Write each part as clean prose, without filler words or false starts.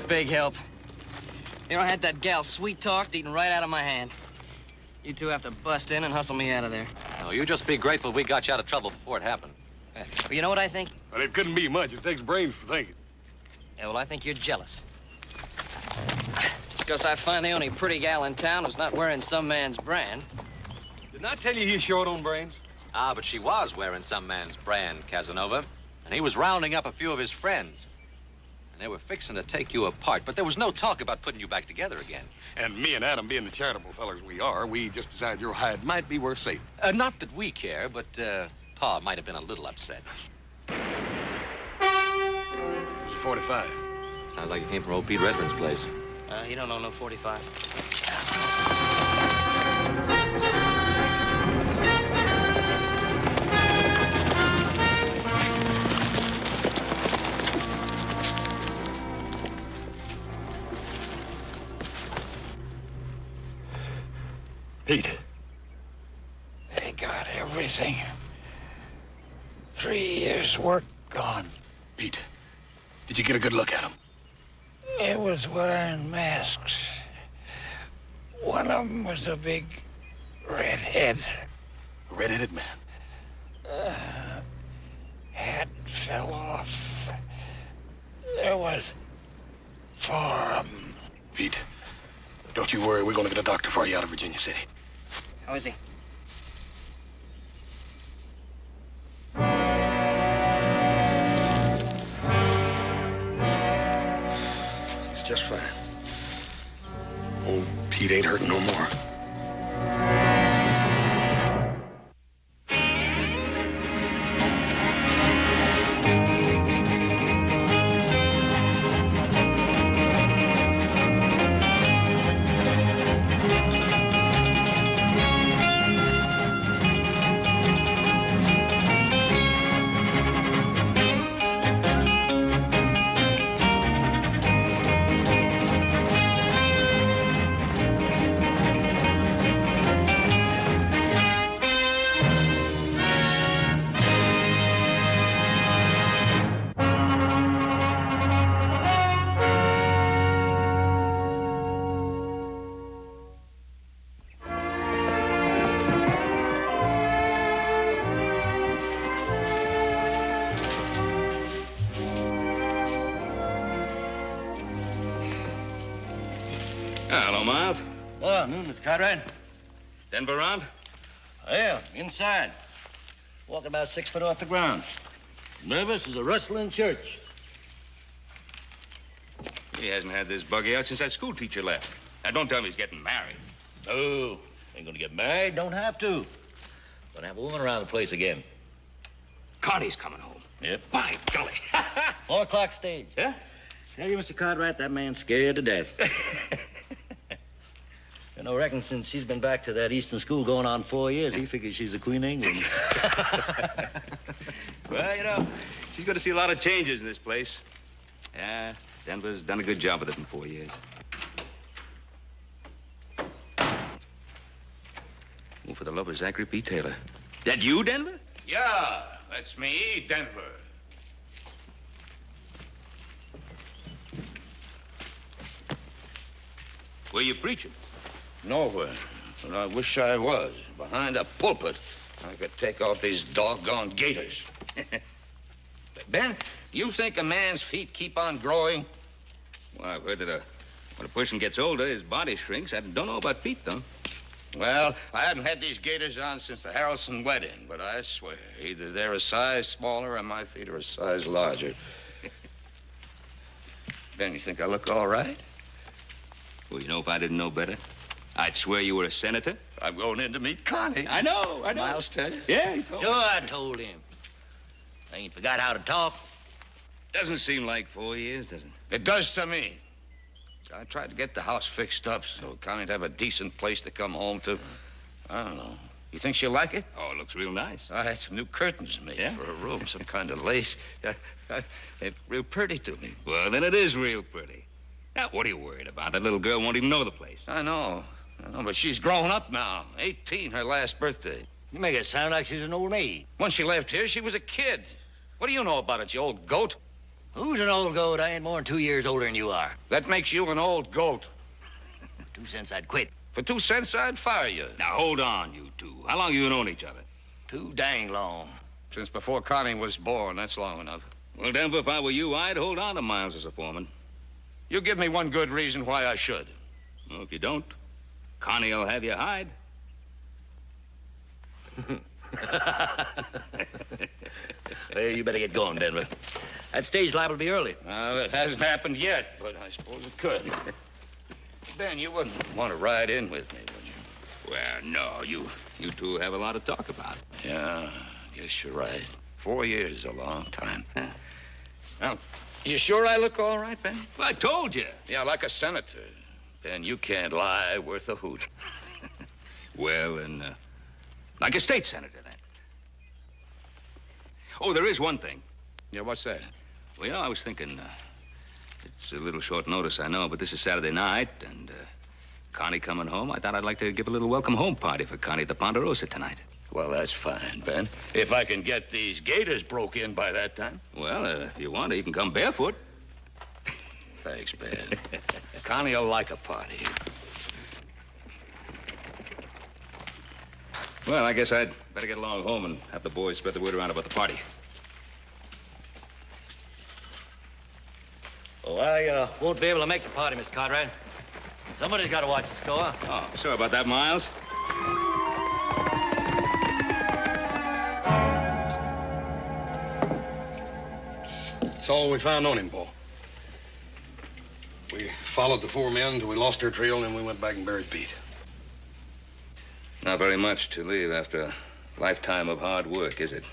big help. You know, I had that gal sweet-talked, eating right out of my hand. You two have to bust in and hustle me out of there. No, you just be grateful we got you out of trouble before it happened. Well, you know what I think? Well, it couldn't be much. It takes brains for thinking. Yeah, well, I think you're jealous. Just because I find the only pretty gal in town who's not wearing some man's brand. Didn't I tell you he's short on brains? Ah, but she was wearing some man's brand, Casanova. And he was rounding up a few of his friends. And they were fixing to take you apart, but there was no talk about putting you back together again. And me and Adam, being the charitable fellers we are, we just decided your hide might be worth saving. Not that we care, but Pa might have been a little upset. It's a 45. Sounds like it came from old Pete Redmond's place. He don't own no 45. Pete. They got everything. 3 years' work gone. Pete, did you get a good look at him? It was wearing masks. One of them was a big redhead. A red-headed man. Hat fell off. There was 4 of them. Pete, don't you worry. We're going to get a doctor for you out of Virginia City. How is he? He's just fine. Old Pete ain't hurting no more. Hello, Miles. Oh, noon, Mr. Cartwright. Denver around? Yeah, inside. Walking about 6 foot off the ground. Nervous as a rustling church. He hasn't had this buggy out since that school teacher left. Now, don't tell me he's getting married. No, ain't gonna get married, don't have to. Gonna have a woman around the place again. Connie's coming home. Yep. By golly. 4 o'clock stage. Yeah? Tell you, Mr. Cartwright, that man's scared to death. You know, reckon since she's been back to that Eastern school going on 4 years, he figures she's the Queen of England. Well, you know, she's going to see a lot of changes in this place. Yeah, Denver's done a good job with it in 4 years. Oh, for the love of Zachary P. Taylor. That you, Denver? Yeah, that's me, Denver. Where you preaching? Nowhere. But I wish I was. Behind a pulpit. I could take off these doggone gaiters. Ben, you think a man's feet keep on growing? Well, I've heard that when a person gets older, his body shrinks. I don't know about feet, though. Well, I haven't had these gaiters on since the Harrelson wedding, but I swear, either they're a size smaller or my feet are a size larger. Ben, you think I look all right? Well, you know, if I didn't know better, I'd swear you were a senator. I'm going in to meet Connie. I know. Miles tell you? Yeah, he told me. Sure, I told him. I ain't forgot how to talk. Doesn't seem like 4 years, does it? It does to me. I tried to get the house fixed up so Connie'd have a decent place to come home to. I don't know. You think she'll like it? Oh, it looks real nice. I had some new curtains made for a room, some kind of lace. It's real pretty to me. Well, then it is real pretty. Now, what are you worried about? That little girl won't even know the place. I know, but she's grown up now. 18, her last birthday. You make it sound like she's an old maid. When she left here, she was a kid. What do you know about it, you old goat? Who's an old goat? I ain't more than 2 years older than you are. That makes you an old goat. 2 cents, I'd quit. For 2 cents, I'd fire you. Now, hold on, you two. How long you known each other? Too dang long. Since before Connie was born, that's long enough. Well, Denver, if I were you, I'd hold on to Miles as a foreman. You give me one good reason why I should. Well, if you don't, Connie will have you hide. Well, you better get going, Denver. That stage liable to be early. It hasn't happened yet, but I suppose it could. Ben, you wouldn't want to ride in with me, would you? Well, no, you two have a lot to talk about. Yeah, I guess you're right. 4 years is a long time. Now, you sure I look all right, Ben? Well, I told you. Yeah, like a senator. Ben, you can't lie worth a hoot. Well, then, like a state senator, then. Oh, there is one thing. Yeah, what's that? Well, you know, I was thinking, it's a little short notice, I know, but this is Saturday night, and Connie coming home. I thought I'd like to give a little welcome home party for Connie at the Ponderosa tonight. Well, that's fine, Ben. If I can get these gators broke in by that time. Well, if you want to, you can come barefoot. Thanks, Ben. Connie will like a party. Well, I guess I'd better get along home and have the boys spread the word around about the party. Oh, I won't be able to make the party, Mr. Conrad. Somebody's got to watch the score. Oh, sorry about that, Miles. That's all we found on him, Paul. We followed the 4 men until we lost their trail, and then we went back and buried Pete. Not very much to leave after a lifetime of hard work, is it?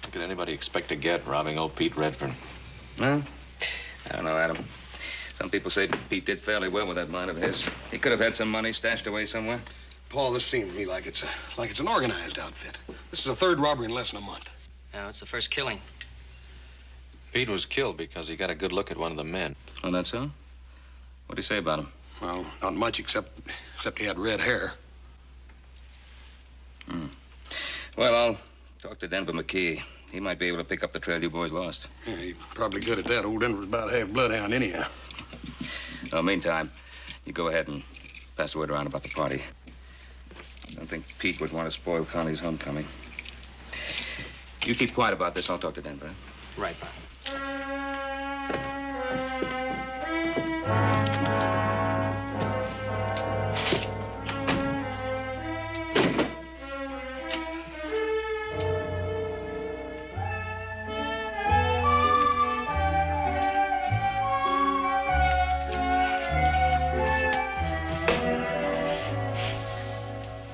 What could anybody expect to get robbing old Pete Redfern? Well, I don't know, Adam. Some people say Pete did fairly well with that mine of his. He could have had some money stashed away somewhere. Paul, this seems to me like it's an organized outfit. This is the 3rd robbery in less than a month. No, it's the first killing. Pete was killed because he got a good look at one of the men. Oh, that's so? What'd he say about him? Well, not much except he had red hair. Well, I'll talk to Denver McKee. He might be able to pick up the trail you boys lost. Yeah, he's probably good at that. Old Denver's about half bloodhound anyhow. Well, meantime, you go ahead and pass the word around about the party. I don't think Pete would want to spoil Connie's homecoming. You keep quiet about this. I'll talk to Denver. Right, Bob.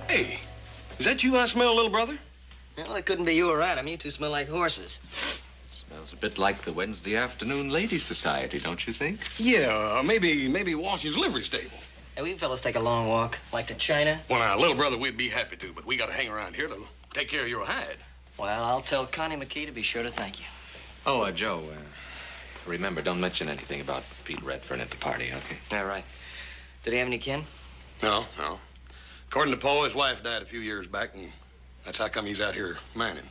Hey, is that you I smell, little brother? Well, it couldn't be you or Adam. You two smell like horses. Smells a bit like the Wednesday afternoon ladies' society, don't you think? Yeah, maybe Washington's livery stable. Hey, we fellas take a long walk, like to China. Well, now, little brother, we'd be happy to, but we got to hang around here to take care of your hide. Well, I'll tell Connie McKee to be sure to thank you. Oh, Joe, remember, don't mention anything about Pete Redfern at the party, okay? Yeah, right. Did he have any kin? No. According to Paul, his wife died a few years back, and that's how come he's out here mining.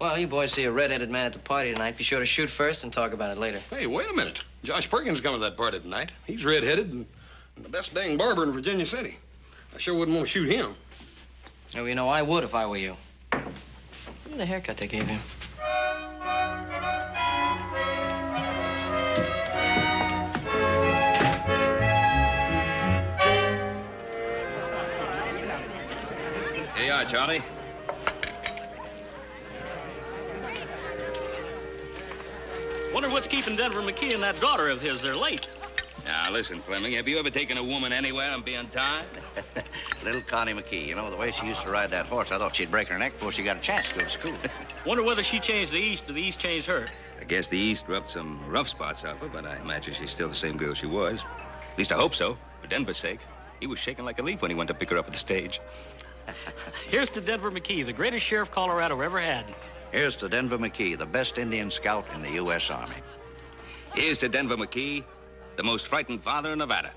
Well, you boys see a red-headed man at the party tonight. Be sure to shoot first and talk about it later. Hey, wait a minute. Josh Perkins is coming to that party tonight. He's red-headed and the best dang barber in Virginia City. I sure wouldn't want to shoot him. Oh, you know, I would if I were you. Look at the haircut they gave him. Here you are, Charlie. Wonder what's keeping Denver McKee and that daughter of his. They're late. Now, listen, Fleming, have you ever taken a woman anywhere and be untied? Little Connie McKee. You know, the way she used to ride that horse, I thought she'd break her neck before she got a chance to go to school. Wonder whether she changed the East or the East changed her. I guess the East rubbed some rough spots off her, but I imagine she's still the same girl she was. At least I hope so, for Denver's sake. He was shaking like a leaf when he went to pick her up at the stage. Here's to Denver McKee, the greatest sheriff Colorado ever had. Here's to Denver McKee, the best Indian scout in the U.S. Army. Here's to Denver McKee, the most frightened father in Nevada.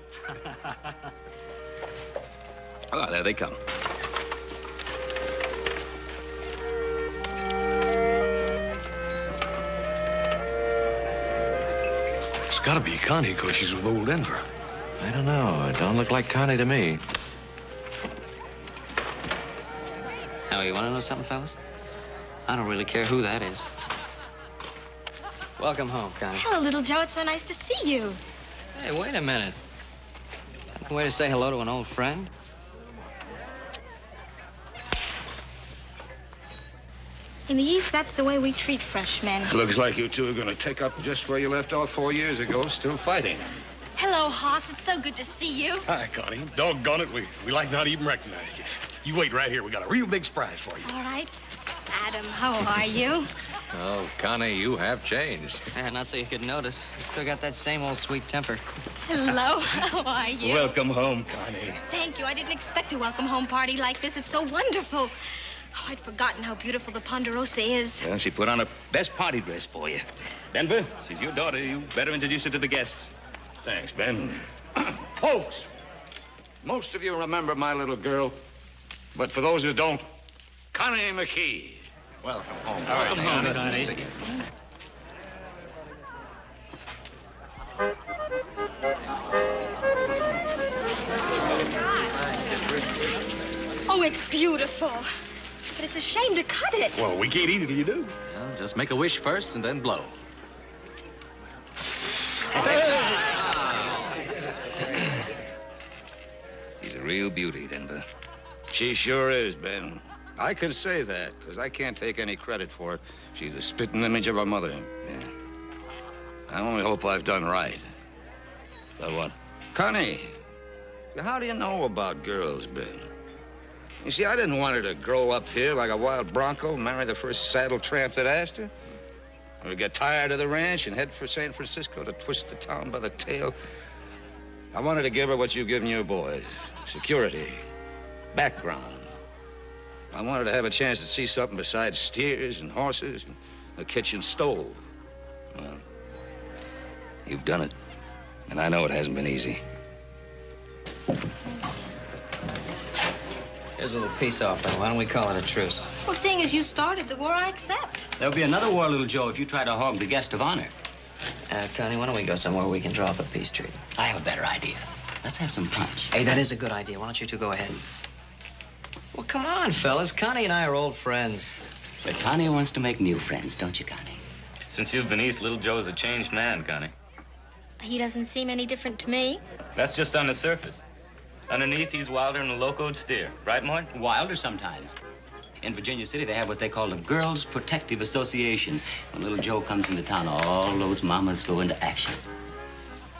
Oh, there they come. It's got to be Connie, because she's with old Denver. I don't know. It don't look like Connie to me. Now, you want to know something, fellas? I don't really care who that is. Welcome home, Connie. Hello, little Joe. It's so nice to see you. Hey, wait a minute. Is that the way to say hello to an old friend? In the East, that's the way we treat freshmen. Looks like you two are going to take up just where you left off 4 years ago, still fighting. Hello, Hoss. It's so good to see you. Hi, Connie. Doggone it, we like not even recognize you. You wait right here. We got a real big surprise for you. All right. Adam, how are you? Oh, Connie, you have changed. Not so you could notice. You still got that same old sweet temper. Hello, how are you? Welcome home, Connie. Thank you. I didn't expect a welcome home party like this. It's so wonderful. Oh, I'd forgotten how beautiful the Ponderosa is. Well, she put on her best party dress for you. Denver, she's your daughter. You better introduce her to the guests. Thanks, Ben. Folks, most of you remember my little girl, but for those who don't, Connie McKee. Welcome home. Welcome home, Connie. Oh, it's beautiful. But it's a shame to cut it. Well, we can't eat it till you do. Well, just make a wish first and then blow. She's a real beauty, Denver. She sure is, Ben. I can say that, because I can't take any credit for it. She's the spitting image of her mother. Yeah. I only hope I've done right. About what? Connie, how do you know about girls, Ben? You see, I didn't want her to grow up here like a wild bronco, marry the first saddle tramp that asked her, or get tired of the ranch and head for San Francisco to twist the town by the tail. I wanted to give her what you've given your boys: security, background. I wanted to have a chance to see something besides steers and horses and a kitchen stove. Well, you've done it. And I know it hasn't been easy. Here's a little peace offering. Why don't we call it a truce? Well, seeing as you started the war, I accept. There'll be another war, little Joe, if you try to hog the guest of honor. Connie, why don't we go somewhere we can draw up a peace treaty? I have a better idea. Let's have some punch. Hey, that is a good idea. Why don't you two go ahead? Well, come on, fellas. Connie and I are old friends. But Connie wants to make new friends, don't you, Connie? Since you've been east, little Joe's a changed man, Connie. He doesn't seem any different to me. That's just on the surface. Underneath, he's wilder than a locoed steer. Right, Mort? Wilder sometimes. In Virginia City, they have what they call the Girls Protective Association. When little Joe comes into town, all those mamas go into action.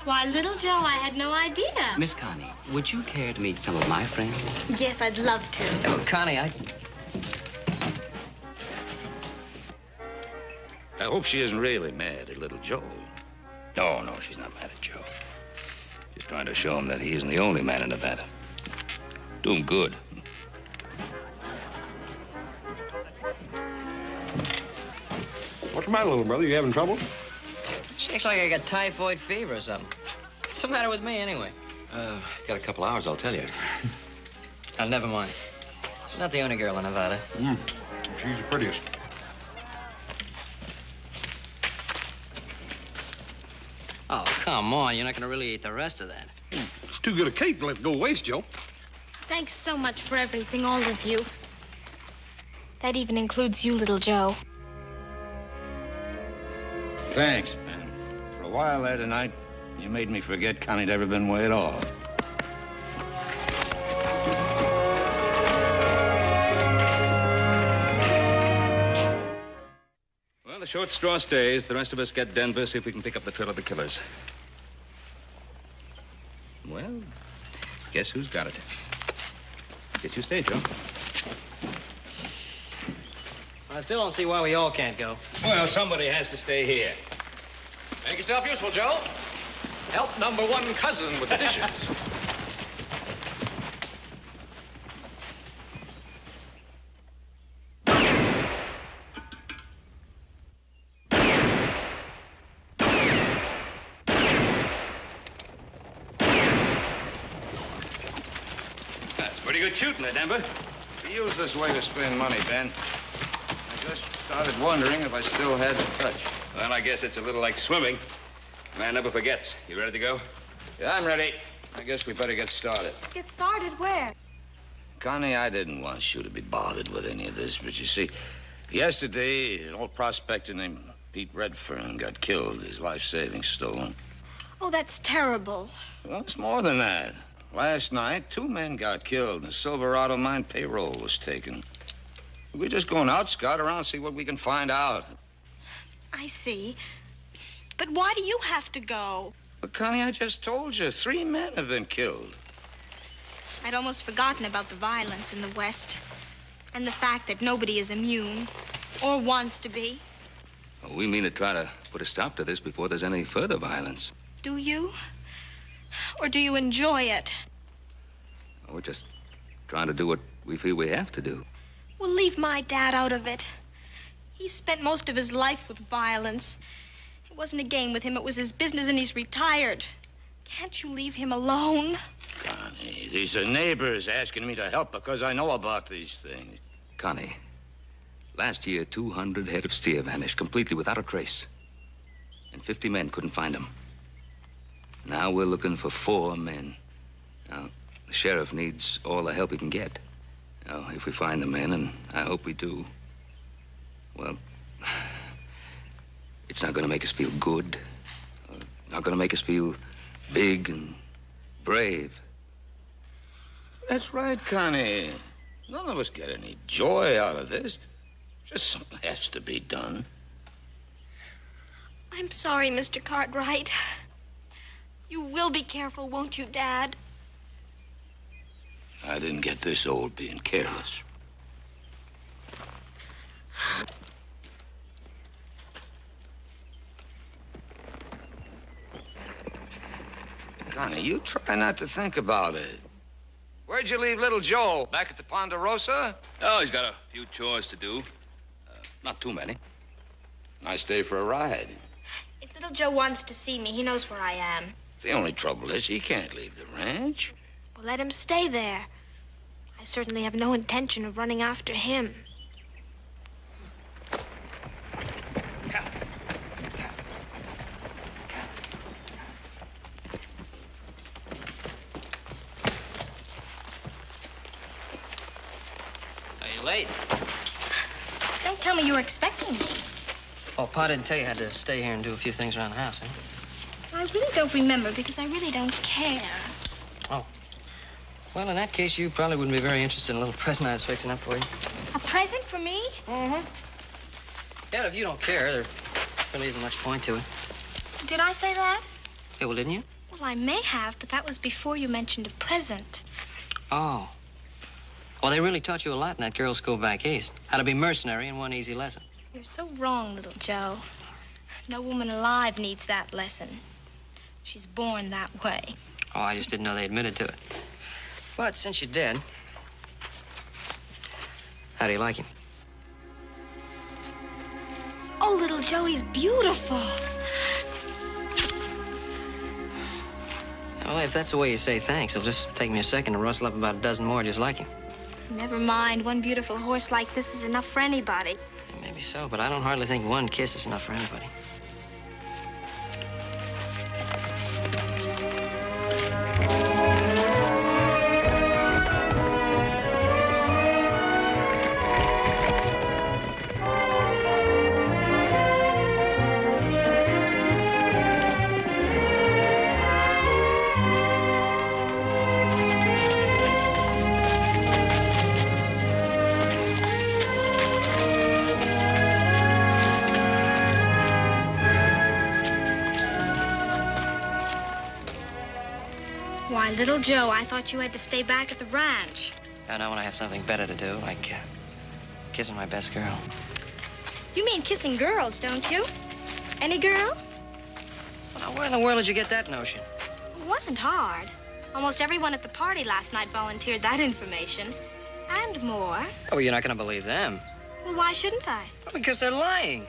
Why, little Joe, I had no idea. Miss Connie, would you care to meet some of my friends? Yes, I'd love to. Oh, Connie, I hope she isn't really mad at little Joe. Oh, no, she's not mad at Joe. She's trying to show him that he isn't the only man in Nevada. Do him good. What's the matter, little brother? You having trouble? She acts like I got typhoid fever or something. What's the matter with me, anyway? Got a couple hours, I'll tell you. Never mind. She's not the only girl in Nevada. She's the prettiest. Oh, come on. You're not going to really eat the rest of that. It's too good a cake to let it go waste, Joe. Thanks so much for everything, all of you. That even includes you, little Joe. Thanks, man. For a while there tonight, you made me forget Connie'd ever been way at all. Well, the short straw stays. The rest of us get Denver, see if we can pick up the trail of the killers. Well, guess who's got it? Get you stay, Joe. I still don't see why we all can't go. Well, somebody has to stay here. Make yourself useful, Joe. Help number one cousin with the dishes. That's pretty good shooting there, Denver. We use this way to spend money, Ben. I just started wondering if I still had the touch. Well, I guess it's a little like swimming. Man never forgets. You ready to go? Yeah, I'm ready. I guess we better get started. Get started where? Connie, I didn't want you to be bothered with any of this, but you see, yesterday, an old prospector named Pete Redfern got killed, his life savings stolen. Oh, that's terrible. Well, it's more than that. Last night, 2 men got killed, and the Silverado mine payroll was taken. We're just going out, scout around, see what we can find out. I see. But why do you have to go? But, Connie, I just told you, 3 men have been killed. I'd almost forgotten about the violence in the West and the fact that nobody is immune or wants to be. Well, we mean to try to put a stop to this before there's any further violence. Do you? Or do you enjoy it? We're just trying to do what we feel we have to do. Well, leave my dad out of it. He spent most of his life with violence. It wasn't a game with him. It was his business, and he's retired. Can't you leave him alone? Connie, these are neighbors asking me to help because I know about these things. Connie, last year, 200 head of steer vanished completely without a trace. And 50 men couldn't find them. Now we're looking for 4 men. Now, the sheriff needs all the help he can get. Now, if we find the men, and I hope we do, well, it's not going to make us feel good. Not going to make us feel big and brave. That's right, Connie. None of us get any joy out of this. Just something has to be done. I'm sorry, Mr. Cartwright. You will be careful, won't you, Dad? I didn't get this old being careless. Connie, you try not to think about it. Where'd you leave little Joe? Back at the Ponderosa? Oh, he's got a few chores to do. Not too many. Nice day for a ride. If little Joe wants to see me, he knows where I am. The only trouble is he can't leave the ranch. Well, let him stay there. I certainly have no intention of running after him. Are you late? Don't tell me you were expecting me. Oh, Pa didn't tell you I had to stay here and do a few things around the house, huh? I really don't remember because I really don't care. Oh. Well, in that case, you probably wouldn't be very interested in a little present I was fixing up for you. A present for me? Mm-hmm. Yeah, if you don't care, there really isn't much point to it. Did I say that? Yeah, well, didn't you? Well, I may have, but that was before you mentioned a present. Oh. Well, they really taught you a lot in that girls' school back east. How to be mercenary in one easy lesson. You're so wrong, little Joe. No woman alive needs that lesson. She's born that way. Oh, I just didn't know they admitted to it. But since you did, how do you like him? Oh, little Joe, he's beautiful. Well, if that's the way you say thanks, it'll just take me a second to rustle up about a dozen more just like him. Never mind. One beautiful horse like this is enough for anybody. Yeah, maybe so, but I don't hardly think one kiss is enough for anybody. Why, little Joe, I thought you had to stay back at the ranch. I know when I have something better to do, like kissing my best girl. You mean kissing girls, don't you? Any girl? Well, now, where in the world did you get that notion? It wasn't hard. Almost everyone at the party last night volunteered that information. And more. Oh, you're not going to believe them. Well, why shouldn't I? Well, because they're lying.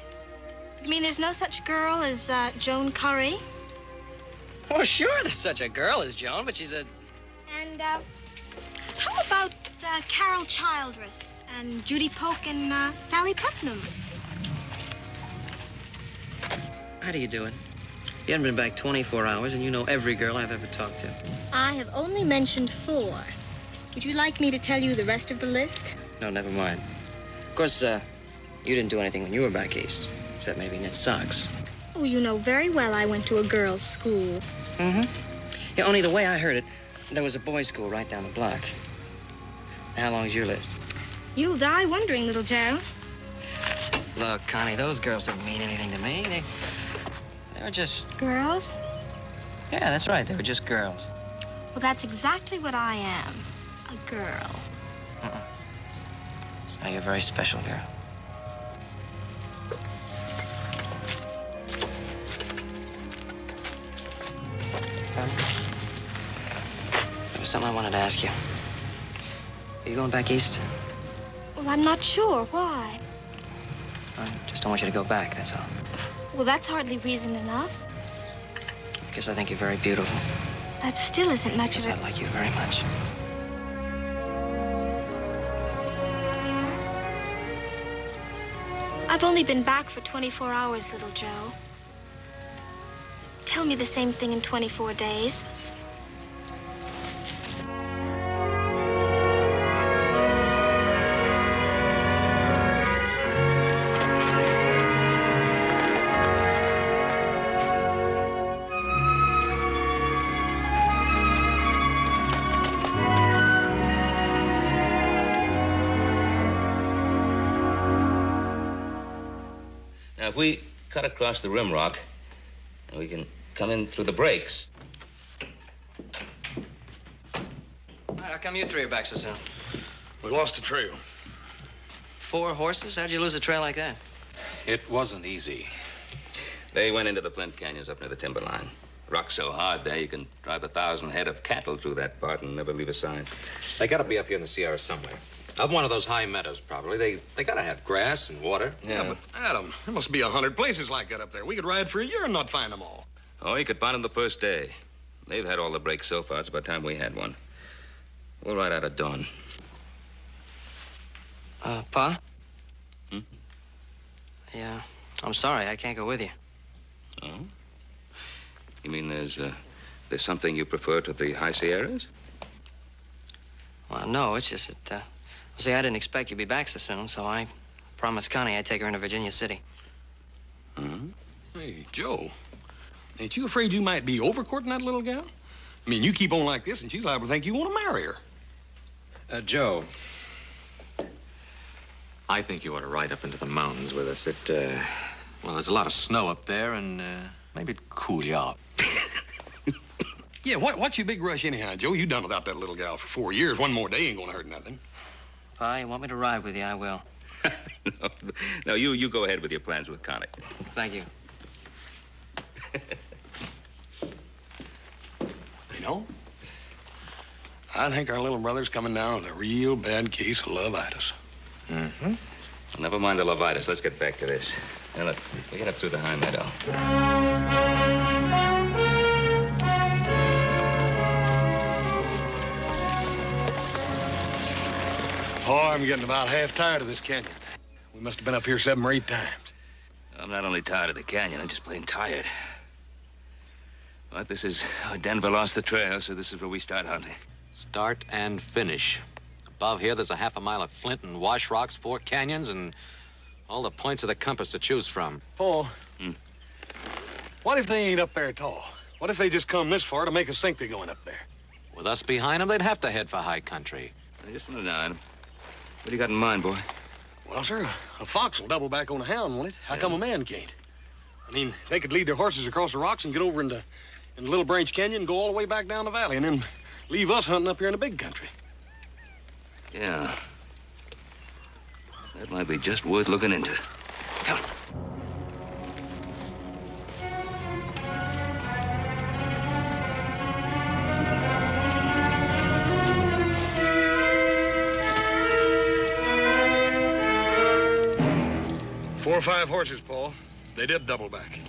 You mean there's no such girl as Joan Curry? Well, sure, there's such a girl as Joan, but she's a... And, how about Carol Childress and Judy Polk and Sally Putnam? How do you do it? You haven't been back 24 hours, and you know every girl I've ever talked to. I have only mentioned 4. Would you like me to tell you the rest of the list? No, never mind. Of course, you didn't do anything when you were back east, except maybe knit socks. Oh, you know very well I went to a girls' school. Mm-hmm. Yeah, only the way I heard it, there was a boys' school right down the block. How long's your list? You'll die wondering, little Joe. Look, Connie, those girls didn't mean anything to me. They were just... Girls? Yeah, that's right. They were just girls. Well, that's exactly what I am. A girl. Now, you're a very special girl. There was something I wanted to ask you. Are you going back east? Well, I'm not sure. Why? I just don't want you to go back, that's all. Well, that's hardly reason enough. Because I think you're very beautiful. That still isn't much Because of I it. like you very much. I've only been back for 24 hours, little Joe. Tell me the same thing in 24 days. Now, if we cut across the rim rock, we can come in through the breaks. How come you 3 are back so soon? We lost the trail. 4 horses? How'd you lose a trail like that? It wasn't easy. They went into the Flint Canyons up near the timberline. Rock's so hard there, you can drive 1,000 head of cattle through that part and never leave a sign. They gotta be up here in the Sierra somewhere. Up one of those high meadows, probably. They gotta have grass and water. Yeah, but Adam, there must be 100 places like that up there. We could ride for a year and not find them all. Oh, you could find them the first day. They've had all the breaks so far. It's about time we had one. We'll ride out at dawn. Pa? Hmm? Yeah, I'm sorry. I can't go with you. Oh? You mean there's something you prefer to the high Sierras? Well, no, it's just that, see, I didn't expect you'd be back so soon, so I promised Connie I'd take her into Virginia City. Hmm? Hey, Joe, ain't you afraid you might be overcourting that little gal? I mean, you keep on like this, and she's liable to think you want to marry her. Joe, I think you ought to ride up into the mountains with us. Well, there's a lot of snow up there, and maybe it'd cool you off. Yeah, what's your big rush anyhow, Joe? You done without that little gal for 4 years. One more day ain't gonna hurt nothing. Pa, you want me to ride with you? I will. No, you go ahead with your plans with Connie. Thank you. You know, I think our little brother's coming down with a real bad case of lovitis. Mm-hmm. Well, never mind the lovitis. Let's get back to this. Now, look, we get up through the high meadow. Oh, I'm getting about half tired of this canyon. We must have been up here 7 or 8 times. I'm not only tired of the canyon, I'm just plain tired. But this is... Denver lost the trail, so this is where we start hunting. Start and finish. Above here, there's a half a mile of flint and wash rocks, 4 canyons, and all the points of the compass to choose from. Paul, what if they ain't up there at all? What if they just come this far to make us think they're going up there? With us behind them, they'd have to head for high country. Just a minute now, Adam. What do you got in mind, boy? Well, sir, a fox will double back on a hound, won't it? How come a man can't? I mean, they could lead their horses across the rocks and get over into Little Branch Canyon and go all the way back down the valley and then leave us hunting up here in the big country. Yeah. That might be just worth looking into. Come on. Four or 5 horses, Paul. They did double back.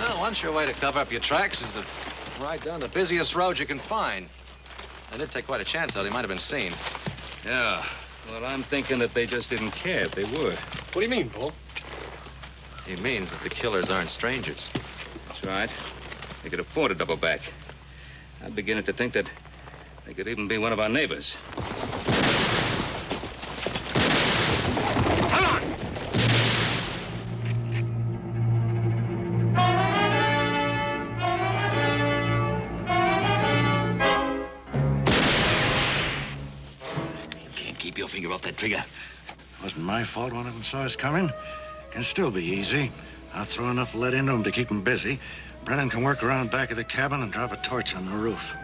Well, one sure way to cover up your tracks is to ride down the busiest road you can find. They did take quite a chance, though. They might have been seen. Yeah. Well, I'm thinking that they just didn't care if they were. What do you mean, Paul? He means that the killers aren't strangers. That's right. They could afford a double back. I'm beginning to think that they could even be one of our neighbors. Come on! You can't keep your finger off that trigger. Wasn't my fault one of them saw us coming. Can still be easy. I'll throw enough lead into them to keep them busy. Brennan can work around back of the cabin and drop a torch on the roof.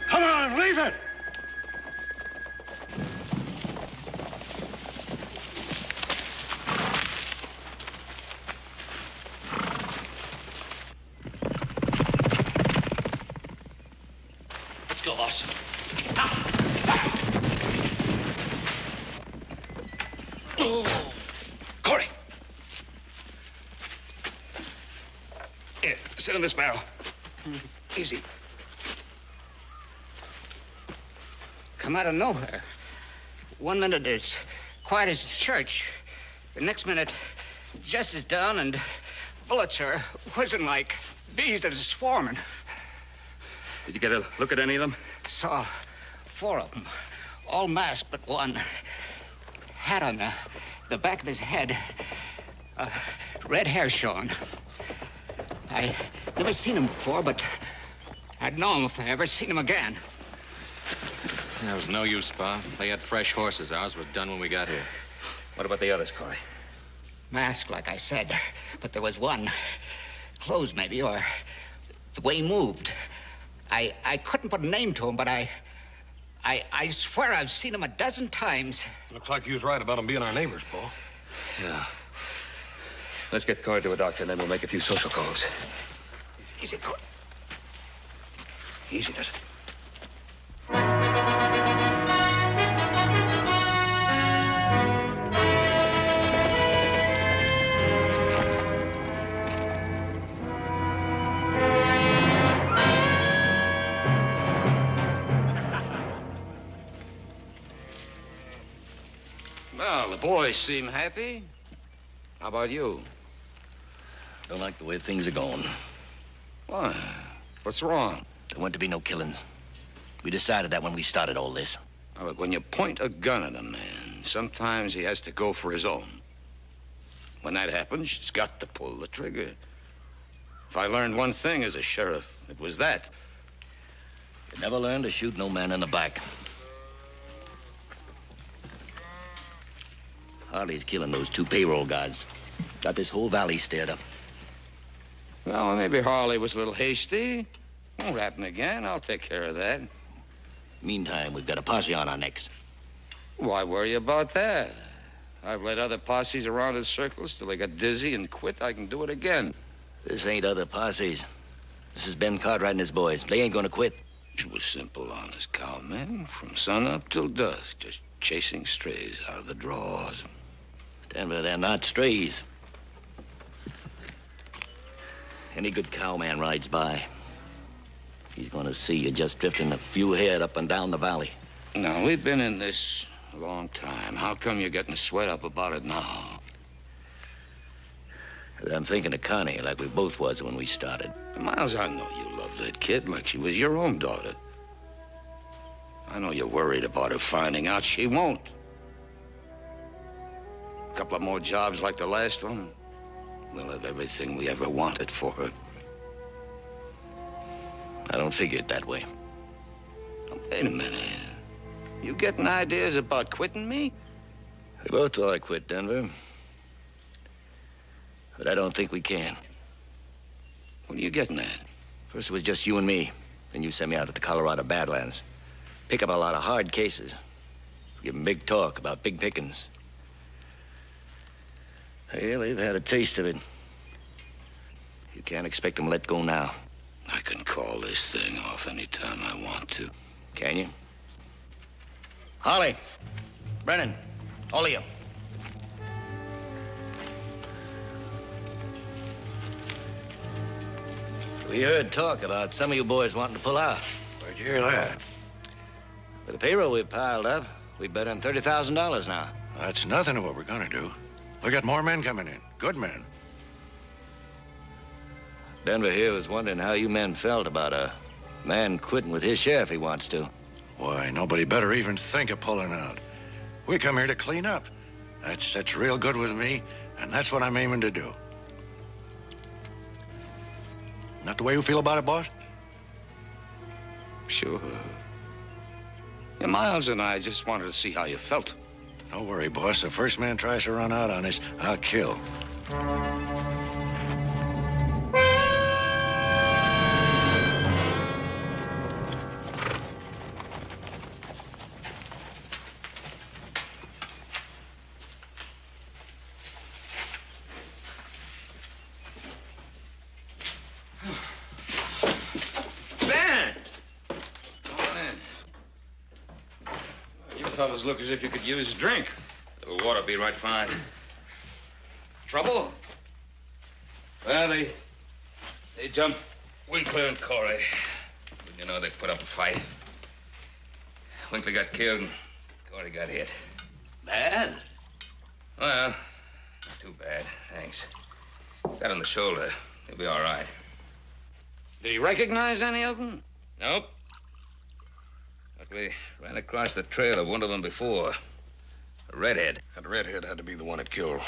Come on, leave it! Let's go, boss. Oh, Corey. Here, sit in this barrel. Easy. Come out of nowhere. 1 minute it's quiet as church. The next minute, Jess is down and bullets are whizzing like bees that is swarming. Did you get a look at any of them? Saw 4 of them, all masked but one. Hat on the back of his head. Red hair showing. I never seen him before, but I'd know him if I ever seen him again. There was no use, Pa. They had fresh horses. Ours were done when we got here. What about the others, Corey? Masked, like I said, but there was one. Clothes, maybe, or the way he moved. I couldn't put a name to him, but I swear I've seen him a dozen times. Looks like you was right about them being our neighbors, Paul. Yeah. Let's get Corey to a doctor, and then we'll make a few social calls. Easy, Corey. Easy does it. Well, the boys seem happy. How about you? Don't like the way things are going. Why? What's wrong? There weren't to be no killings. We decided that when we started all this. Now, look, when you point a gun at a man, sometimes he has to go for his own. When that happens, he's got to pull the trigger. If I learned one thing as a sheriff, it was that. You never learned to shoot no man in the back. Harley's killing those 2 payroll guards. Got this whole valley stirred up. Well, maybe Harley was a little hasty. Won't happen again. I'll take care of that. Meantime, we've got a posse on our necks. Why worry about that? I've led other posses around in circles till they got dizzy and quit. I can do it again. This ain't other posses. This is Ben Cartwright and his boys. They ain't gonna quit. It was simple, honest cowmen. From sun up till dusk, just chasing strays out of the draws. Denver, they're not strays. Any good cowman rides by, he's gonna see you just drifting a few head up and down the valley. Now, we've been in this a long time. How come you're getting sweat up about it now? I'm thinking of Connie like we both was when we started. Miles, I know you love that kid like she was your own daughter. I know you're worried about her finding out. She won't. A couple of more jobs like the last one, we'll have everything we ever wanted for her. I don't figure it that way. Now, wait a minute. You getting ideas about quitting me? We both thought I quit, Denver. But I don't think we can. What are you getting at? First it was just you and me. Then you sent me out to the Colorado Badlands. Pick up a lot of hard cases. Give them big talk about big pickings. Well, they've had a taste of it. You can't expect them to let go now. I can call this thing off anytime I want to. Can you? Holly, Brennan, all of you. We heard talk about some of you boys wanting to pull out. Where'd you hear that? With the payroll we've piled up, we better than $30,000 now. That's nothing to what we're gonna do. We got more men coming in. Good men. Denver here was wondering how you men felt about a man quitting with his share if he wants to. Why, nobody better even think of pulling out. We come here to clean up. That sits real good with me, and that's what I'm aiming to do. Not the way you feel about it, boss? Sure. Yeah, Miles and I just wanted to see how you felt. Don't worry, boss. The first man tries to run out on us, I'll kill. Fellas look as if you could use a drink. A little water be right fine. Trouble? Well, they jumped Winkler and Corey. You know, they put up a fight. Winkler got killed and Corey got hit. Bad? Well, not too bad, thanks. Got on the shoulder. He'll be all right. Did he recognize any of them? Nope. But we ran across the trail of one of them before. A redhead. That redhead had to be the one that killed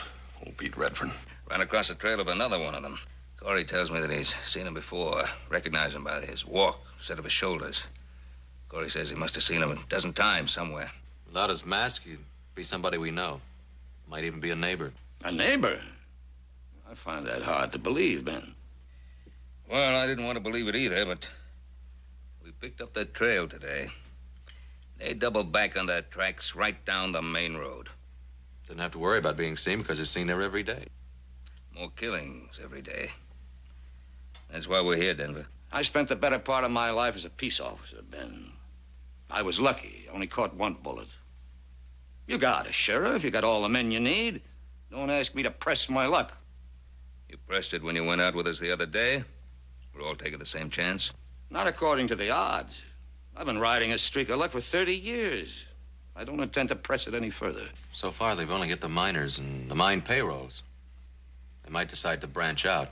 old Pete Redfern. Ran across the trail of another one of them. Corey tells me that he's seen him before. Recognized him by his walk, set of his shoulders. Corey says he must have seen him a dozen times somewhere. Without his mask, he'd be somebody we know. Might even be a neighbor. A neighbor? I find that hard to believe, Ben. Well, I didn't want to believe it either, but we picked up that trail today. They doubled back on their tracks right down the main road. Didn't have to worry about being seen because he's seen there every day. More killings every day. That's why we're here, Denver. I spent the better part of my life as a peace officer, Ben. I was lucky. Only caught one bullet. You got a sheriff. You got all the men you need. Don't ask me to press my luck. You pressed it when you went out with us the other day. We're all taking the same chance. Not according to the odds. I've been riding a streak of luck for 30 years. I don't intend to press it any further. So far, they've only hit the miners and the mine payrolls. They might decide to branch out.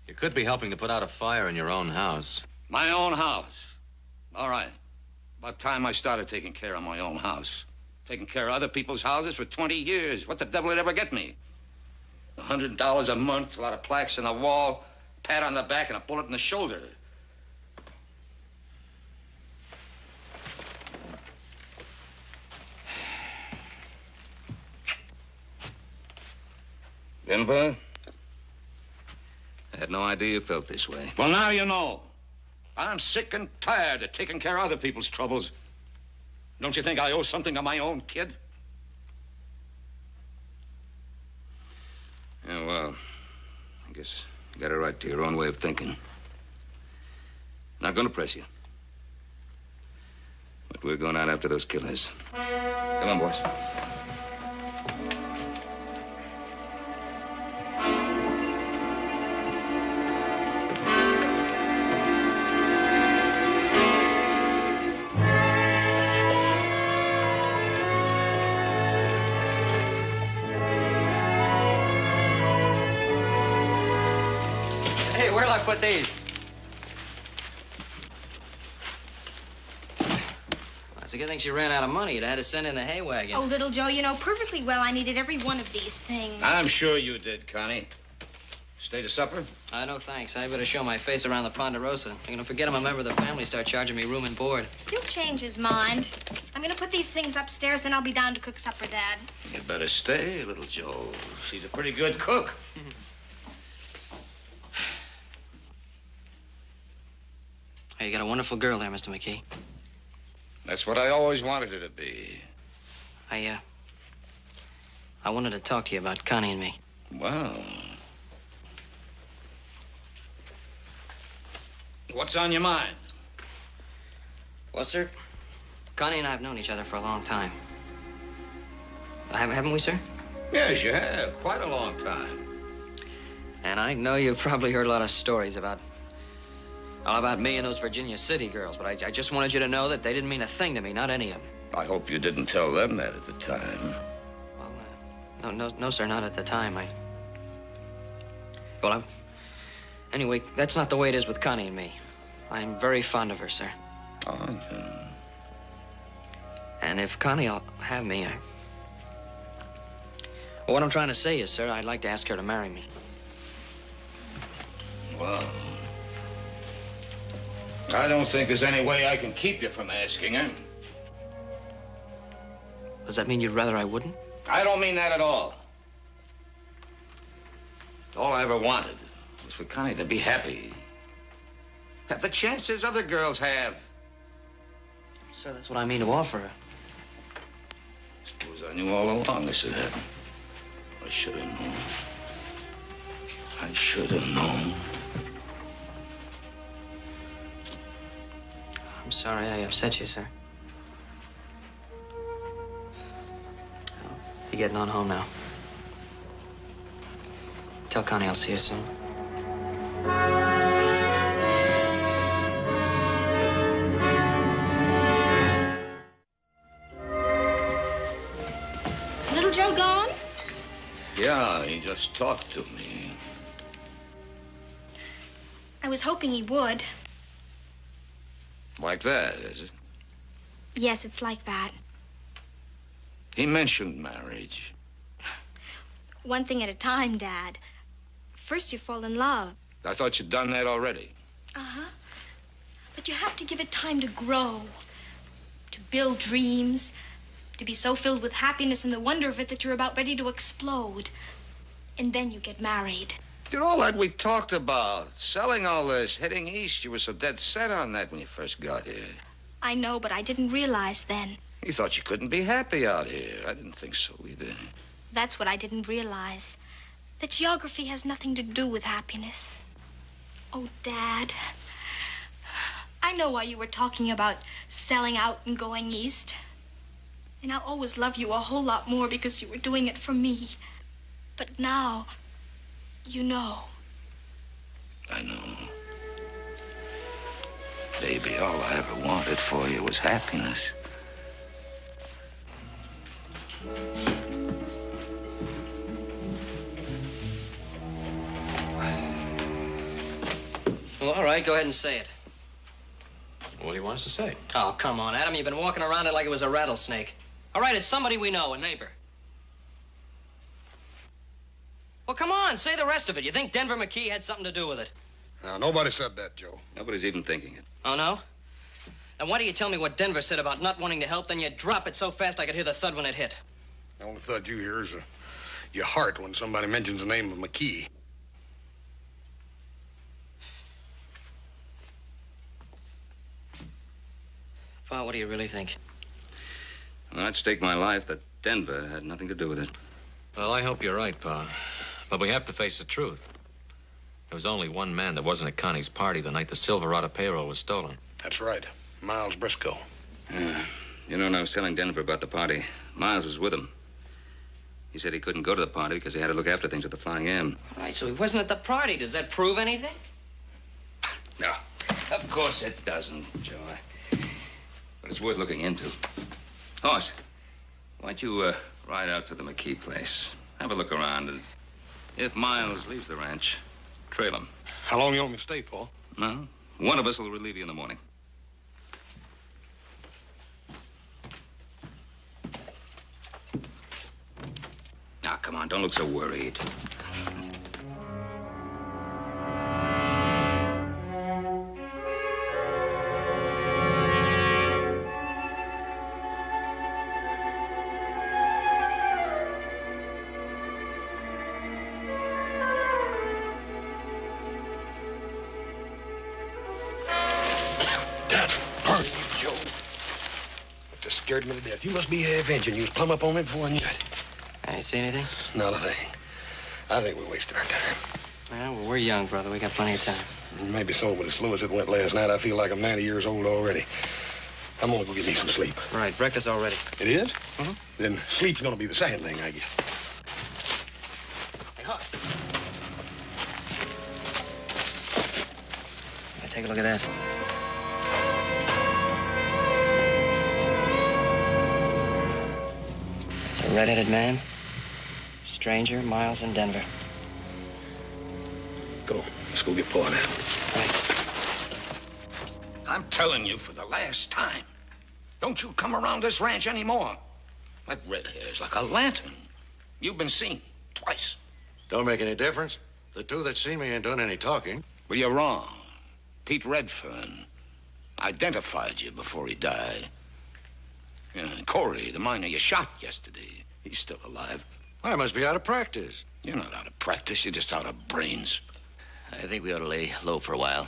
You could be helping to put out a fire in your own house. My own house? All right. About time I started taking care of my own house. Taking care of other people's houses for 20 years. What the devil would ever get me? $100 a month, a lot of plaques on the wall, a pat on the back, and a bullet in the shoulder. Denver? I had no idea you felt this way. Well, now you know. I'm sick and tired of taking care of other people's troubles. Don't you think I owe something to my own kid? Yeah, well, I guess you got a right to your own way of thinking. Not gonna press you. But we're going out after those killers. Come on, boys. Hey, where'll I put these? It's a good thing she ran out of money. You'd have had to send in the hay wagon. Oh, little Joe, you know perfectly well I needed every one of these things. I'm sure you did, Connie. Stay to supper? No, thanks. I better show my face around the Ponderosa. I'm gonna forget I'm a member of the family, start charging me room and board. He'll change his mind. I'm gonna put these things upstairs, then I'll be down to cook supper, Dad. You better stay, little Joe. She's a pretty good cook. Hey, you got a wonderful girl there, Mr. McKee. That's what I always wanted her to be. I wanted to talk to you about Connie and me. Well, What's on your mind? Well, sir, Connie and I have known each other for a long time. Haven't we, sir? Yes, you have. Quite a long time. And I know you've probably heard a lot of stories about me and those Virginia City girls, but I just wanted you to know that they didn't mean a thing to me, not any of them. I hope you didn't tell them that at the time. Well, no, sir, not at the time. Anyway, that's not the way it is with Connie and me. I'm very fond of her, sir. Oh, yeah. And if Connie'll have me, Well, what I'm trying to say is, sir, I'd like to ask her to marry me. Well, I don't think there's any way I can keep you from asking her. Does that mean you'd rather I wouldn't? I don't mean that at all. All I ever wanted was for Connie to be happy. Have the chances other girls have. Sir, that's what I mean to offer her. Suppose I knew all along this would happen. I should have known. I should have known. I'm sorry I upset you, sir. I'll be getting on home now. Tell Connie I'll see her soon. Little Joe gone? Yeah, he just talked to me. I was hoping he would. Like that, is it? Yes, it's like that. He mentioned marriage. One thing at a time, Dad. First you fall in love. I thought you'd done that already. Uh-huh. But you have to give it time to grow, to build dreams, to be so filled with happiness and the wonder of it that you're about ready to explode. And then you get married. Did all that we talked about, selling all this, heading east, you were so dead set on that when you first got here. I know, but I didn't realize then. You thought you couldn't be happy out here. I didn't think so either. That's what I didn't realize. That geography has nothing to do with happiness. Oh, Dad. I know why you were talking about selling out and going east. And I'll always love you a whole lot more because you were doing it for me. But now, you know. I know. Baby, all I ever wanted for you was happiness. Well, all right, go ahead and say it. What do you want us to say? Oh, come on, Adam. You've been walking around it like it was a rattlesnake. All right, it's somebody we know, a neighbor. Well, come on, say the rest of it. You think Denver McKee had something to do with it? Now, nobody said that, Joe. Nobody's even thinking it. Oh, no? Then why do you tell me what Denver said about not wanting to help, then you drop it so fast I could hear the thud when it hit? The only thud you hear is your heart when somebody mentions the name of McKee. Pa, what do you really think? Well, I'd stake my life that Denver had nothing to do with it. Well, I hope you're right, Pa. But we have to face the truth. There was only one man that wasn't at Connie's party the night the Silverado payroll was stolen. That's right. Miles Briscoe. Yeah. You know, when I was telling Denver about the party, Miles was with him. He said he couldn't go to the party because he had to look after things at the Flying M. All right, so he wasn't at the party. Does that prove anything? No, of course it doesn't, Joe. But it's worth looking into. Hoss, why don't you ride out to the McKee place? Have a look around, and if Miles leaves the ranch, trail him. How long you want me to stay, Paul? No, one of us will relieve you in the morning. Now, come on, don't look so worried. Scared me to death. You must be avenging. You was plumb up on me before I knew it. I ain't see anything? Not a thing. I think we wasted our time. Well, we're young, brother. We got plenty of time. Maybe so, but as slow as it went last night, I feel like I'm 90 years old already. I'm gonna go get me some sleep. Right, breakfast already. It is? Mm-hmm. Then sleep's gonna be the second thing I get. Hey, Hoss. Yeah, take a look at that. It's a red-headed man. Stranger, miles in Denver. Go. Let's go get Paul now. Right. I'm telling you for the last time. Don't you come around this ranch anymore. That red hair's like a lantern. You've been seen twice. Don't make any difference. The two that seen me ain't done any talking. Well, you're wrong. Pete Redfern identified you before he died. And Corey, the miner you shot yesterday, he's still alive. I must be out of practice. You're not out of practice. You're just out of brains. I think we ought to lay low for a while.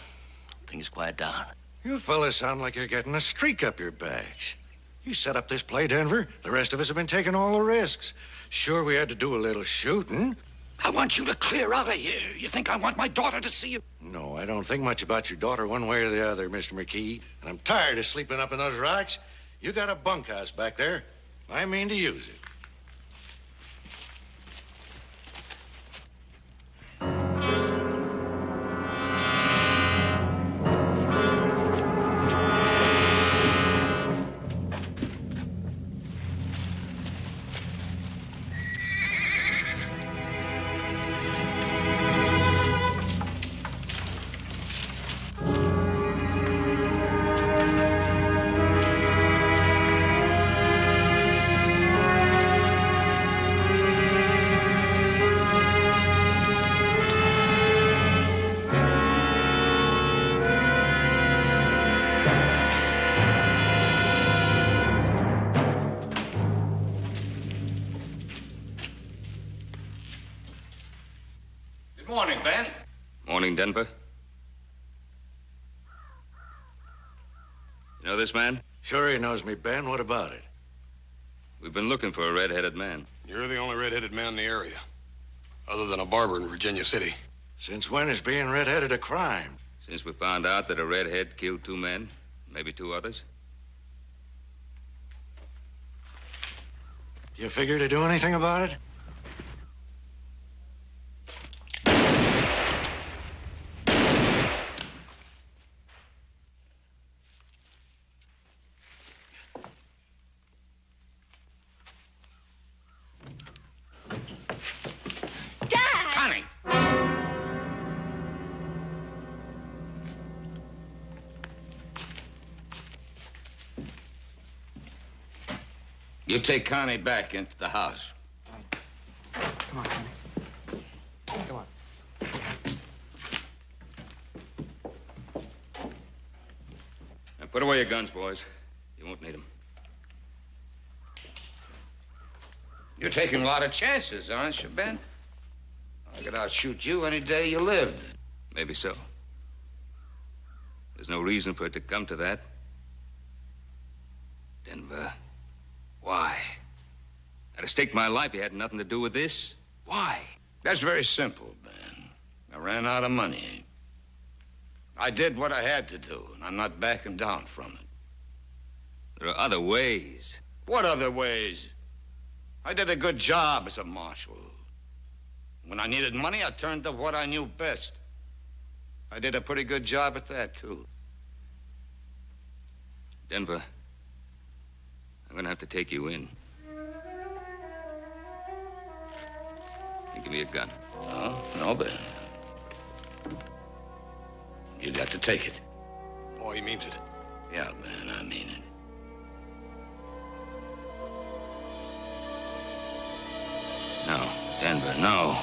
Things quiet down. You fellas sound like you're getting a streak up your backs. You set up this play, Denver. The rest of us have been taking all the risks. Sure, we had to do a little shooting. I want you to clear out of here. You think I want my daughter to see you? No, I don't think much about your daughter one way or the other, Mr. McKee. And I'm tired of sleeping up in those rocks. You got a bunkhouse back there. I mean to use it. Morning, Ben. Morning, Denver. You know this man? Sure he knows me, Ben. What about it? We've been looking for a red-headed man. You're the only red-headed man in the area, other than a barber in Virginia City. Since when is being red-headed a crime? Since we found out that a redhead killed 2 men, maybe 2 others. Do you figure to do anything about it? You take Connie back into the house. Come on, Connie. Come on. Now, put away your guns, boys. You won't need them. You're taking a lot of chances, aren't you, Ben? I could outshoot you any day you lived. Maybe so. There's no reason for it to come to that. Denver, why? I'd have staked my life. You had nothing to do with this. Why? That's very simple, Ben. I ran out of money. I did what I had to do, and I'm not backing down from it. There are other ways. What other ways? I did a good job as a marshal. When I needed money, I turned to what I knew best. I did a pretty good job at that, too. Denver, I'm gonna have to take you in. You give me a gun. Oh, no, Ben. You got to take it. Oh, he means it. Yeah, Ben, I mean it. No, Denver, no.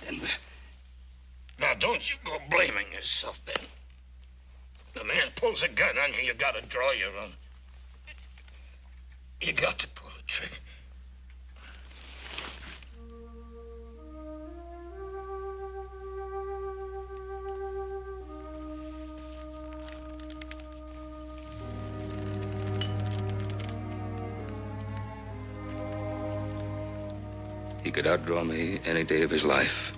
Denver. Now, don't you go blaming yourself, Ben. The man pulls a gun on you, you gotta draw your own. You got to pull the trigger. he could outdraw me any day of his life.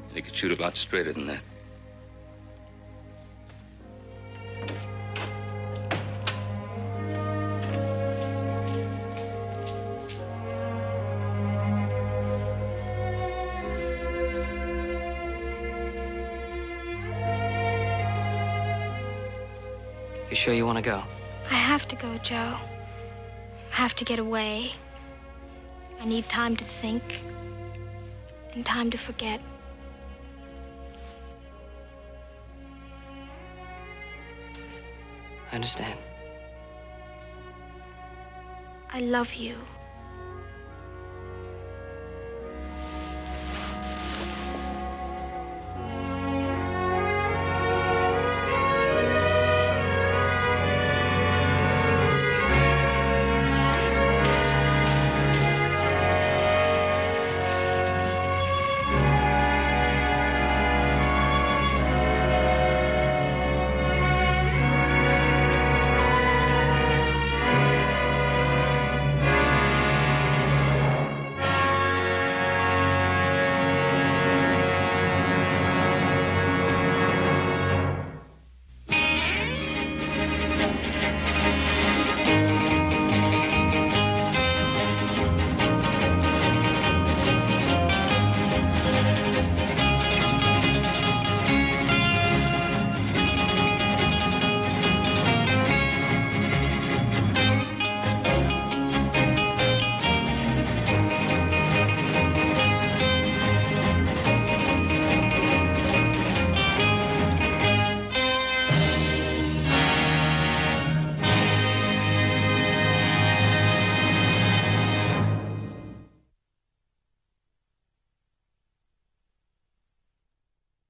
And he could shoot a lot straighter than that. You sure you want to go? I have to go, Joe. I have to get away. I need time to think and time to forget. I understand. I love you.